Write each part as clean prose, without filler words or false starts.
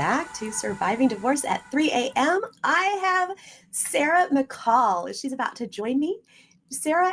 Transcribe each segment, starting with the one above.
back to Surviving Divorce at 3 a.m. I have Sarah McCall. She's about to join me. Sarah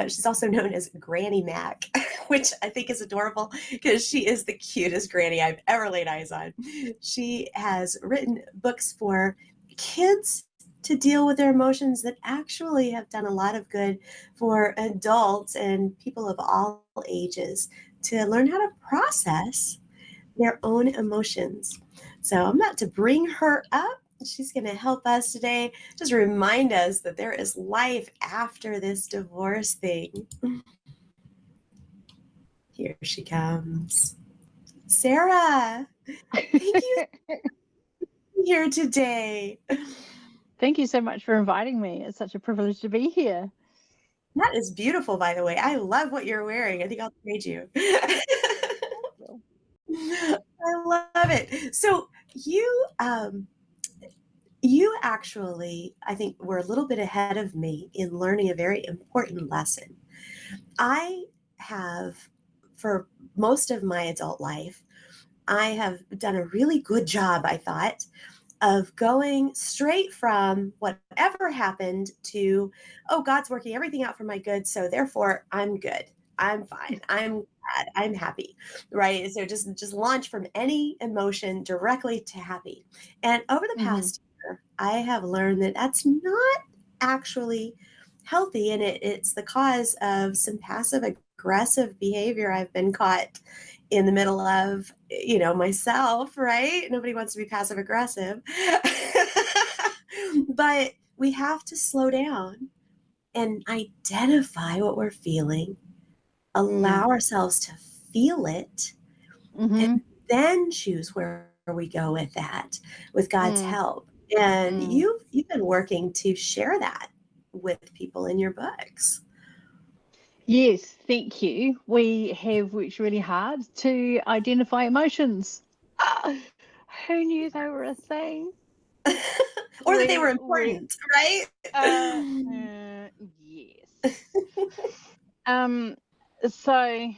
she's also known as Granny Mac, which I think is adorable because she is the cutest granny I've ever laid eyes on. She has written books for kids to deal with their emotions that actually have done a lot of good for adults and people of all ages to learn how to process their own emotions. So I'm about to bring her up. She's going to help us today, just remind us that there is life after this divorce thing. Here she comes. Sarah, thank you for being here today. Thank you so much for inviting me. It's such a privilege to be here. That is beautiful, by the way. I love what you're wearing. I think I'll trade you. I love it. So you actually, I think, were a little bit ahead of me in learning a very important lesson. I have, for most of my adult life, I have done a really good job, I thought, of going straight from whatever happened to, oh, God's working everything out for my good, so therefore I'm good. I'm fine. I'm glad. I'm happy. Right? So just launch from any emotion directly to happy. And over the past year, I have learned that that's not actually healthy, and it's the cause of some passive aggressive behavior I've been caught in the middle of, myself, right? Nobody wants to be passive aggressive. But we have to slow down and identify what we're feeling, allow ourselves to feel it, and then choose where we go with that, with God's help. And you've been working to share that with people in your books. Yes, thank you. We have worked really hard to identify emotions. Who knew they were a thing? Or that they were important, right? Yes. So I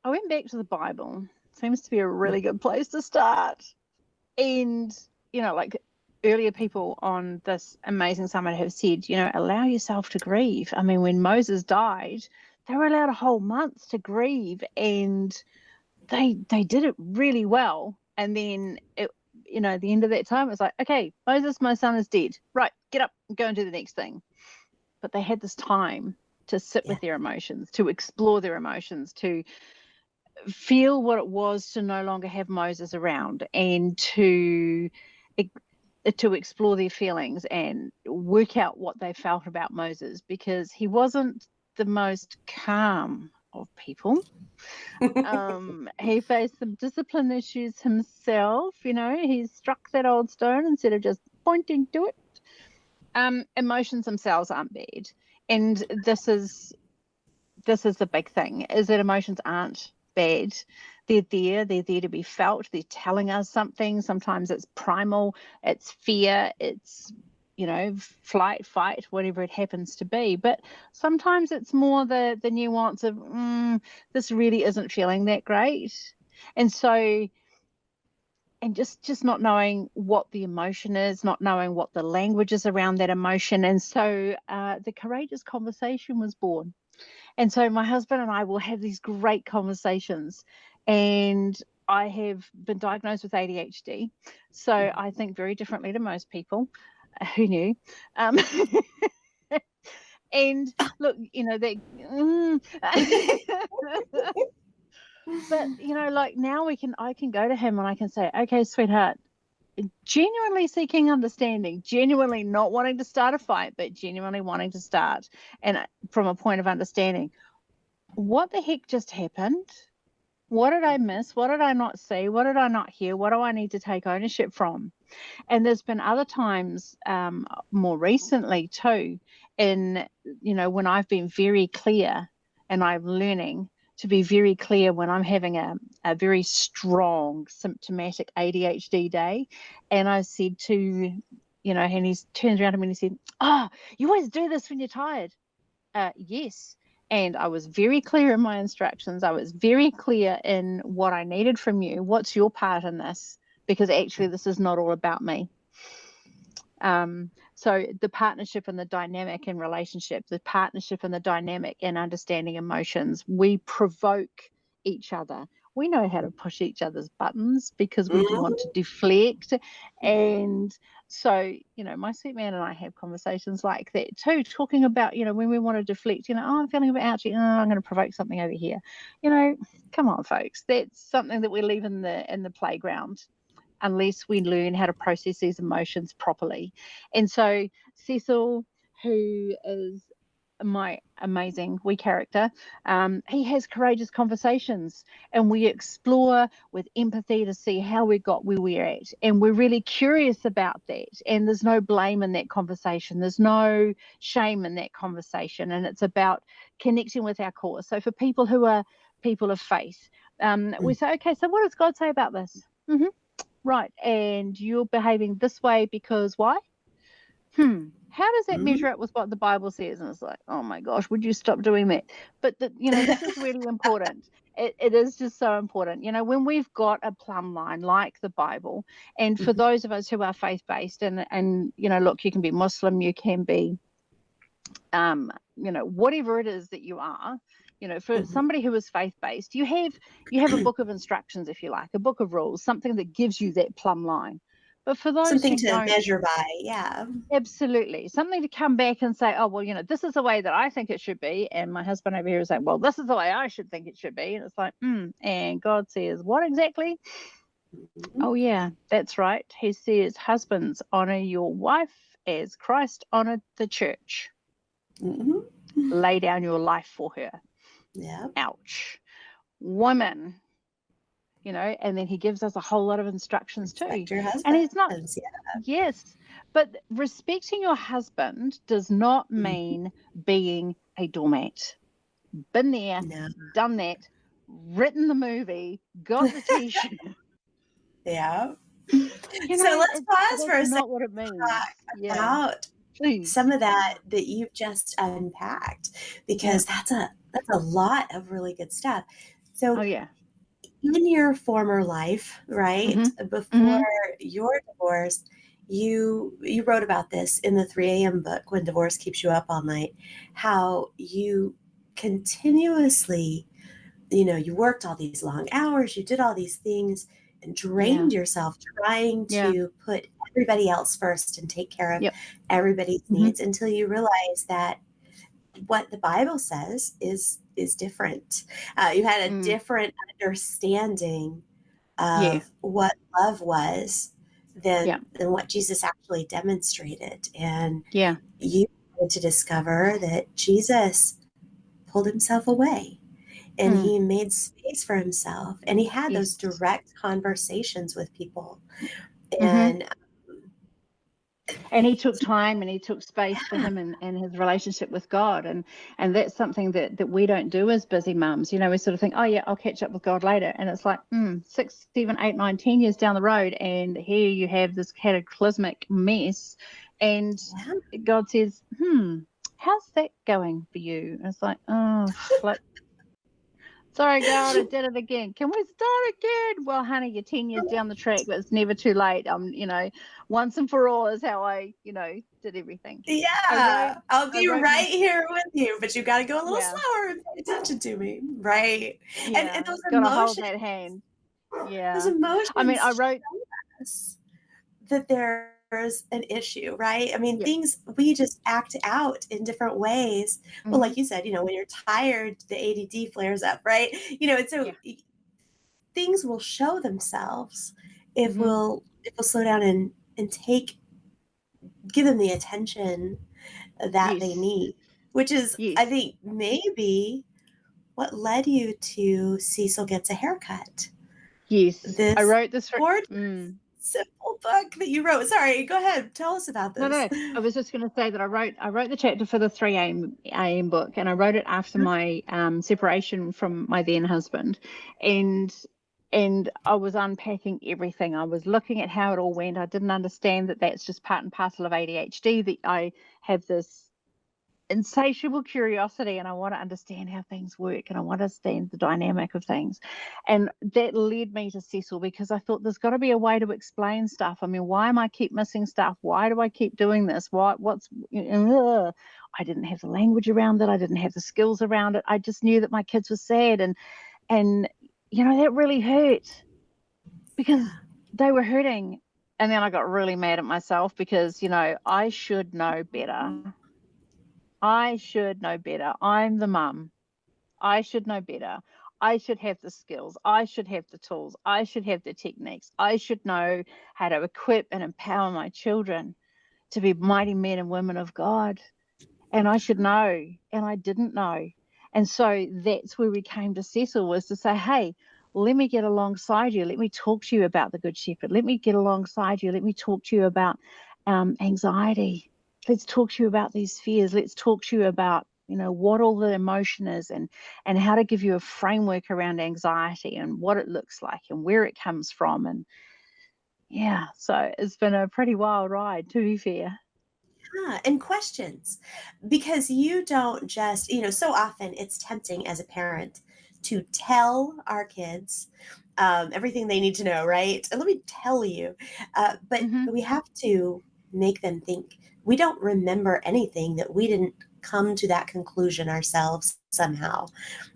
went back to the Bible. Seems to be a really good place to start. And, like earlier people on this amazing summit have said, allow yourself to grieve. I mean, when Moses died, they were allowed a whole month to grieve, and they did it really well. And then at the end of that time, it was like, okay, Moses, my son is dead. Right, get up and go and do the next thing. But they had this time to sit with their emotions, to explore their emotions, to feel what it was to no longer have Moses around, and to explore their feelings and work out what they felt about Moses, because he wasn't the most calm of people. He faced some discipline issues himself. He struck that old stone instead of just pointing to it. Emotions themselves aren't bad, and this is the big thing, is that emotions aren't bad. They're there to be felt. They're telling us something. Sometimes it's primal, it's fear, it's flight, fight, whatever it happens to be. But sometimes it's more the nuance of this really isn't feeling that great. And so, and just not knowing what the emotion is, not knowing what the language is around that emotion. And so the courageous conversation was born. And so my husband and I will have these great conversations. And I have been diagnosed with ADHD. So I think very differently to most people. Who knew? And look, but like now I can go to him and I can say, okay, sweetheart, genuinely seeking understanding, genuinely not wanting to start a fight, but genuinely wanting to start, and from a point of understanding, what the heck just happened? What did I miss? What did I not see? What did I not hear? What do I need to take ownership from? And there's been other times, more recently too, in when I've been very clear, and I'm learning to be very clear when I'm having a very strong symptomatic ADHD day. And I said to, and he's turned around to me and he said, you always do this when you're tired. Yes. And I was very clear in my instructions. I was very clear in what I needed from you. What's your part in this? because actually this is not all about me. So the partnership and the dynamic in relationships, the partnership and the dynamic in understanding emotions, we provoke each other. We know how to push each other's buttons because we want to deflect. And so, my sweet man and I have conversations like that too, talking about, when we want to deflect, oh, I'm feeling a bit ouchy. Oh, I'm going to provoke something over here. Come on, folks. That's something that we leave in the playground unless we learn how to process these emotions properly. And so Cecil, who is my amazing wee character, he has courageous conversations, and we explore with empathy to see how we got where we're at, and we're really curious about that. And there's no blame in that conversation, there's no shame in that conversation, and it's about connecting with our core. So for people who are people of faith, we say, okay, so what does God say about this? Right, and you're behaving this way because why? How does that measure up with what the Bible says? And it's like, oh my gosh, would you stop doing that? But this is really important. It is just so important. When we've got a plumb line like the Bible, and for those of us who are faith-based, and look, you can be Muslim, you can be, whatever it is that you are. For somebody who is faith-based, you have a book of instructions, if you like, a book of rules, something that gives you that plumb line. But for those something who to don't, measure by, yeah. absolutely, something to come back and say, oh, well, this is the way that I think it should be. And my husband over here is like, well, this is the way I should think it should be. And it's like, and God says, what exactly? Oh, yeah, that's right. He says, husbands, honor your wife as Christ honored the church. Lay down your life for her. Yeah. Ouch. Woman, and then he gives us a whole lot of instructions Respect too. your husbands, And he's not, yeah. yes, but respecting your husband does not mean being a doormat. Been there, done that, written the movie, got the t-shirt. Yeah. So let's pause for a second not what it means. About some of that you've just unpacked, because that's a lot of really good stuff. So in your former life, right, before your divorce, you wrote about this in the 3 a.m. book, When Divorce Keeps You Up All Night, how you continuously, you worked all these long hours, you did all these things and drained yourself trying to put everybody else first and take care of everybody's needs, until you realize that what the Bible says is different. You had a different understanding of what love was than what Jesus actually demonstrated. And you wanted to discover that Jesus pulled himself away, and he made space for himself, and he had those direct conversations with people. And he took time and he took space for him and his relationship with God. And that's something that we don't do as busy mums. We sort of think, oh yeah, I'll catch up with God later. And it's like 6, 7, 8, 9, 10 years down the road, and here you have this cataclysmic mess. And God says, how's that going for you? And it's like, oh, flip. Sorry, God, I did it again. Can we start again? Well, honey, you're 10 years down the track, but it's never too late. Once and for all is how I, did everything. Yeah, I'll be right here with you, but you got to go a little slower and pay attention to me, right? Yeah, and those gotta emotions, hold that hand. Yeah, those emotions. I mean, I wrote that there's an issue, right? I mean, things we just act out in different ways. Well, like you said, when you're tired, the ADD flares up, right? And so things will show themselves if we'll slow down and give them the attention that they need, which is, I think, maybe what led you to Cecil Gets a Haircut. Yes, I wrote this simple book that you wrote. Sorry, go ahead. Tell us about this. No. I was just going to say that I wrote the chapter for the 3 a.m. book, and I wrote it after my separation from my then husband, and I was unpacking everything. I was looking at how it all went. I didn't understand that that's just part and parcel of ADHD, that I have this insatiable curiosity, and I want to understand how things work, and I want to understand the dynamic of things. And that led me to Cecil, because I thought there's got to be a way to explain stuff. I mean, why am I keep missing stuff? Why do I keep doing this? I didn't have the language around it. I didn't have the skills around it. I just knew that my kids were sad, and that really hurt, because Yeah. they were hurting. And then I got really mad at myself, because I should know better. I should know better. I'm the mum. I should know better. I should have the skills. I should have the tools. I should have the techniques. I should know how to equip and empower my children to be mighty men and women of God. And I should know. And I didn't know. And so that's where we came to Cecil, was to say, hey, let me get alongside you. Let me talk to you about the Good Shepherd. Let me get alongside you. Let me talk to you about anxiety. Let's talk to you about these fears. Let's talk to you about what all the emotion is, and how to give you a framework around anxiety and what it looks like and where it comes from. And yeah, so it's been a pretty wild ride, to be fair. Yeah, and questions, because you don't just, so often it's tempting as a parent to tell our kids everything they need to know, right? And let me tell you, but Mm-hmm. we have to make them think. We don't remember anything that we didn't come to that conclusion ourselves somehow,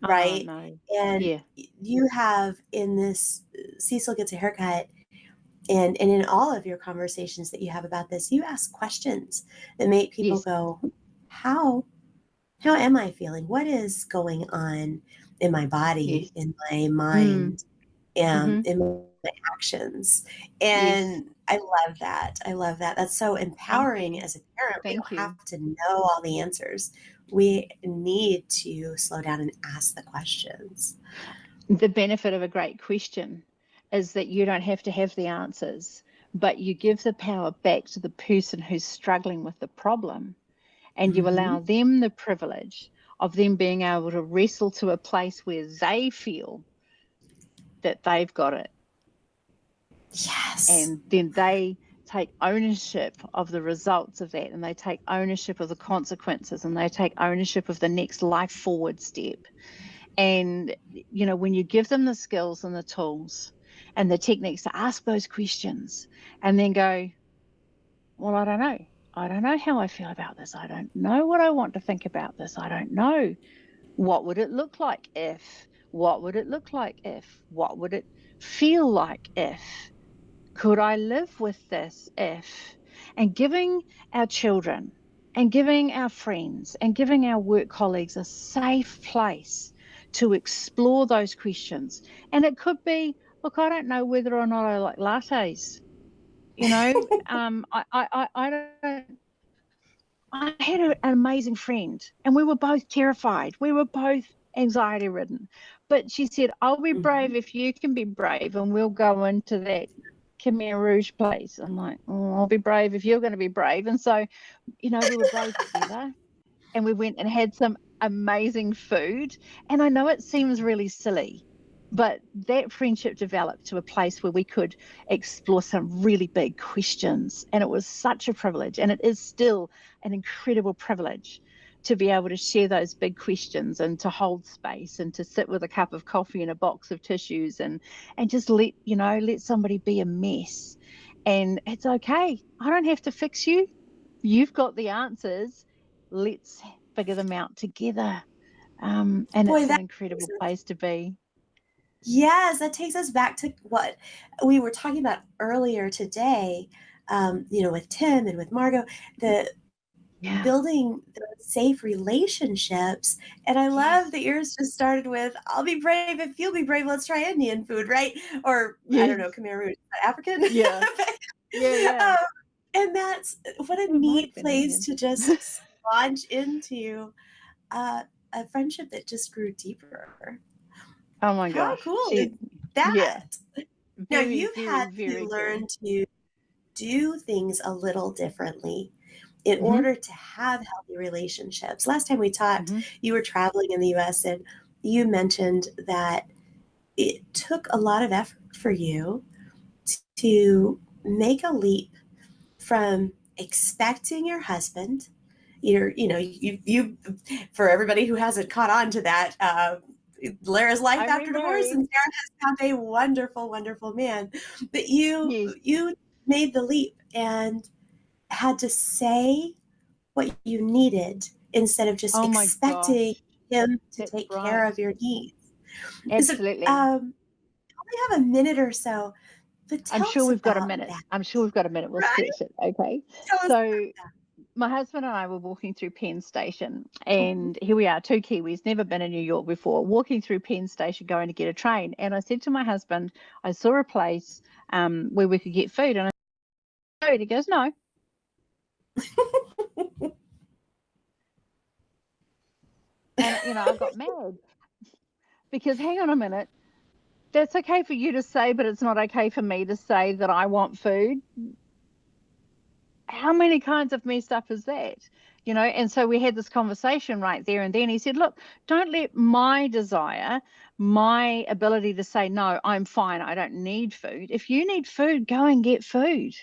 Oh, right? no. And Yeah. you have in this Cecil Gets a Haircut, and in all of your conversations that you have about this, you ask questions that make people Yes. go, how how am I feeling? What is going on in my body, Yes. in my Mm. mind, Mm-hmm. in my actions? Yes. And I love that. I love that. That's so Thank empowering you. as a parent. We Thank don't have you. to know all the answers. We need to slow down and ask the questions. The benefit of a great question is that you don't have to have the answers, but you give the power back to the person who's struggling with the problem, and you Hmm. allow them the privilege of them being able to wrestle to a place where they feel that they've got it. Yes. And then they take ownership of the results of that, and they take ownership of the consequences, and they take ownership of the next life forward step. And, when you give them the skills and the tools and the techniques to ask those questions, and then go, well, I don't know. I don't know how I feel about this. I don't know what I want to think about this. I don't know. What would it look like if? What would it look like if? What would it feel like if? Could I live with this if? And giving our children and giving our friends and giving our work colleagues a safe place to explore those questions. And it could be, look, I don't know whether or not I like lattes. I don't. I had an amazing friend, and we were both terrified. We were both anxiety ridden. But she said, I'll be Mhm. brave if you can be brave, and we'll go into that Khmer Rouge place. I'm like, oh, I'll be brave if you're going to be brave. And so, we were brave together, and we went and had some amazing food. And I know it seems really silly, but that friendship developed to a place where we could explore some really big questions. And it was such a privilege. And it is still an incredible privilege to be able to share those big questions, and to hold space, and to sit with a cup of coffee and a box of tissues, and just let somebody be a mess. And it's okay. I don't have to fix you. You've got the answers. Let's figure them out together. And Boy, it's an that incredible place to be. yes, that takes us back to what we were talking about earlier today, with Tim and with Margot, the Yeah. building the safe relationships. And I love Yes. that yours just started with, I'll be brave if you'll be brave. Let's try Indian food, right? Or I don't know, Yes. Khmer Rouge, African. Yeah. Yeah. Yeah. um, and that's what a It might have neat been place Indian. to just launch into uh, a friendship that just grew deeper. Oh my How gosh. cool is Yeah. that? Now Very, you've very, had to very cool. learn to do things a little differently in Mm-hmm. order to have healthy relationships. Last time we talked, Mm-hmm. you were traveling in the US and you mentioned that it took a lot of effort for you to make a leap from expecting your husband you for everybody who hasn't caught on to that, Lara's life I after divorce, and remarried. Sarah has found a wonderful, wonderful man. But you Yes. you made the leap and had to say what you needed instead of just Oh my expecting gosh. him to That's take care right. of your needs. So, Absolutely. we have a minute or so, but I'm tell sure us we've got a about minute. that, I'm sure we've got a minute. We'll right? stretch it. Okay. Tell us So about my husband and I were walking through Penn Station, that. Mhm. and here we are, two Kiwis, never been in New York before, walking through Penn Station going to get a train. And I said to my husband, I saw a place where we could get food. And I said, food? He goes, no. And, I got mad because hang on a minute. That's okay for you to say, but it's not okay for me to say that I want food. How many kinds of messed up is that? And so we had this conversation right there and then. He said, look, don't let my desire, my ability to say, no, I'm fine, I don't need food. If you need food, go and get food.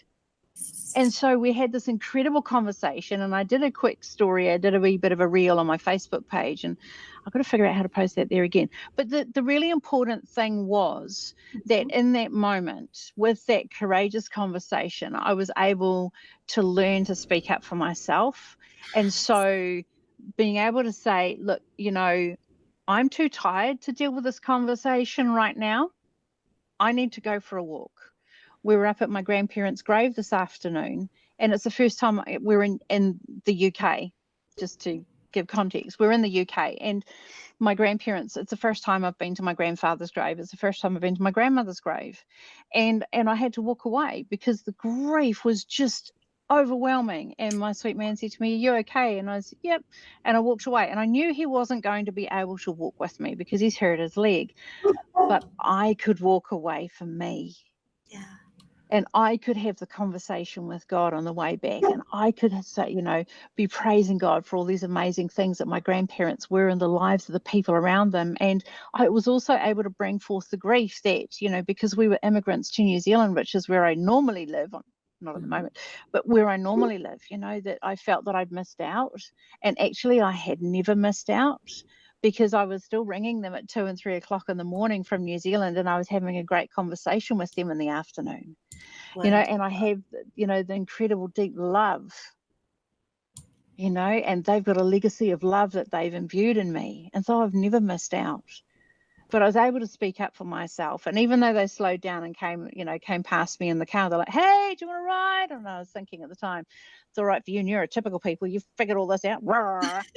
And so we had this incredible conversation, and I did a quick story. I did a wee bit of a reel on my Facebook page, and I've got to figure out how to post that there again. But the really important thing was that Mhm. in that moment, with that courageous conversation, I was able to learn to speak up for myself. And so being able to say, look, I'm too tired to deal with this conversation right now. I need to go for a walk. We were up at my grandparents' grave this afternoon, and it's the first time we're in the UK, just to give context. We're in the UK, and my grandparents, it's the first time I've been to my grandfather's grave. It's the first time I've been to my grandmother's grave. And I had to walk away because the grief was just overwhelming. And my sweet man said to me, are you okay? And I said, yep. And I walked away, and I knew he wasn't going to be able to walk with me because he's hurt his leg, but I could walk away for me. Yeah. And I could have the conversation with God on the way back, and I could say, be praising God for all these amazing things that my grandparents were in the lives of the people around them. And I was also able to bring forth the grief that, because we were immigrants to New Zealand, which is where I normally live, not at the Mhm. moment, but where I normally live, that I felt that I'd missed out. And actually I had never missed out, because I was still ringing them at 2 and 3 o'clock in the morning from New Zealand, and I was having a great conversation with them in the afternoon. And I have, the incredible deep love, and they've got a legacy of love that they've imbued in me. And so I've never missed out. But I was able to speak up for myself. And even though they slowed down and came past me in the car, they're like, hey, do you want to ride? And I was thinking at the time, it's all right for you neurotypical people. You've figured all this out.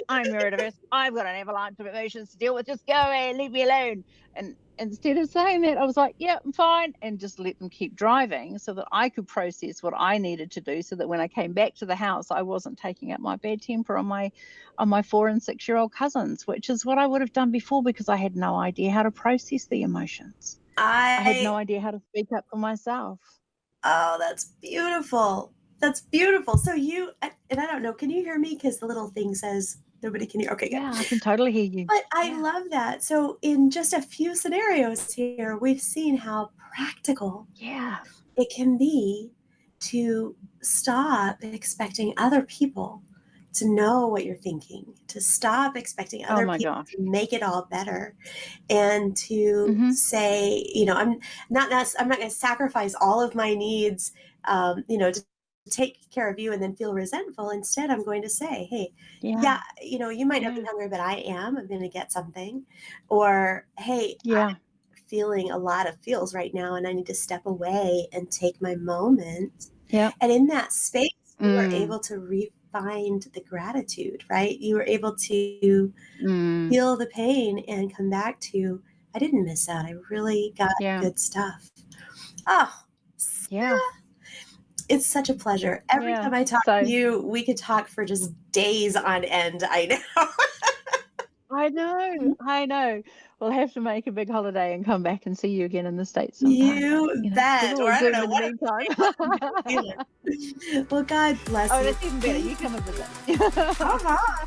I'm neurodiverse. I've got an avalanche of emotions to deal with. Just go away and leave me alone. And instead of saying that, I was like, yeah, I'm fine. And just let them keep driving so that I could process what I needed to do, so that when I came back to the house, I wasn't taking up my bad temper on my 4 and 6-year-old cousins, which is what I would have done before, because I had no idea how to process the emotions. I had no I idea how to speak up for myself. Oh, that's beautiful. That's beautiful. So and I don't know, can you hear me? Because the little thing says nobody can hear. Okay, good. Yeah, I can totally hear you. But I Yeah. love that. So in just a few scenarios here, we've seen how practical Yeah. it can be to stop expecting other people to know what you're thinking, to stop expecting Oh other my people gosh. to make it all better, and to Mm-hmm. say, I'm not going to sacrifice all of my needs, to take care of you and then feel resentful. Instead, I'm going to say, hey, Yeah. yeah, you might not be Yeah. hungry, but I am. I'm going to get something. Or, hey, Yeah. feeling a lot of feels right now, and I need to step away and take my moment. Yeah. And in that space, you were Mm. able to refine the gratitude, right? You were able to Mm. feel the pain and come back to, I didn't miss out. I really got Yeah. good stuff. Oh, Yeah. it's such a pleasure. Every Yeah. time I talk to So you, we could talk for just days on end. I know. I know. I know. We'll have to make a big holiday and come back and see you again in the States sometime. But, You whatever bet. Or we're I don't doing know in the what if meantime. we say about New Zealand. Well, God bless Oh, you. that's even better. Thank You you. come and visit. Uh-huh.